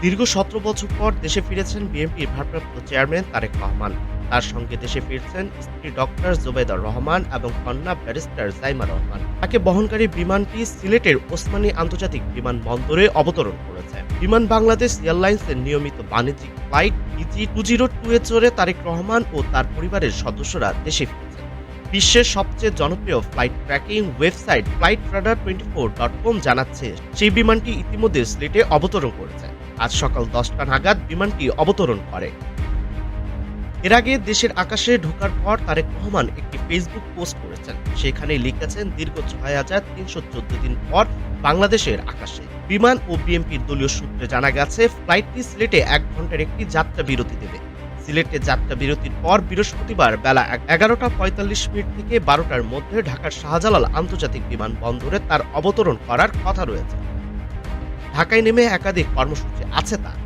দীর্ঘ ১৭ বছর পর দেশে ফিরেছেন বিএনপির ভারপ্রাপ্ত চেয়ারম্যান তারেক রহমান। তার সঙ্গে দেশে ফিরছেন স্ত্রী ডক্টর জোবেদা রহমান এবং কন্যা ব্যারিস্টার জাইমা রহমান। তাকে বহনকারী বিমানটি সিলেটের ওসমানী আন্তর্জাতিক বিমানবন্দরে অবতরণ করেছে। বিমান বাংলাদেশ এয়ারলাইন্সের নিয়মিত বাণিজ্যিক ফ্লাইট ইজি 202 এ চড়ে তারেক রহমান ও তার পরিবারের সদস্যরা দেশে ফিরছেন। বিশ্বের সবচেয়ে জনপ্রিয় ফ্লাইট ট্র্যাকিং ওয়েবসাইট flightradar24.com জানাচ্ছে, সেই বিমানটি ইতিমধ্যে সিলেটে অবতরণ করেছে। আজ সকাল 10টা নাগাদ বিমানটি অবতরণ করে। এর আগে দেশের আকাশে ঢোকার পর তারেক রহমান একটি ফেসবুক পোস্ট করেছেন। সেখানে লিখেছেন, দীর্ঘ ৬,৩১৪ দিন পর বাংলাদেশের আকাশে। বিমান ও বিএনপির দলীয় সূত্রে জানা গেছে, ফ্লাইটটি সিলেটে ১ ঘন্টার একটি যাত্রা বিরতি দেবে। সিলেটে যাত্রা বিরতির পর বৃহস্পতিবার বেলা ১১টা ৪৫ থেকে ১২টার মধ্যে ঢাকার শাহজালাল আন্তর্জাতিক বিমানবন্দরে তার অবতরণ করার কথা রয়েছে। ঢাকায় নেমে একাধিক কর্মসূচি আছে তার।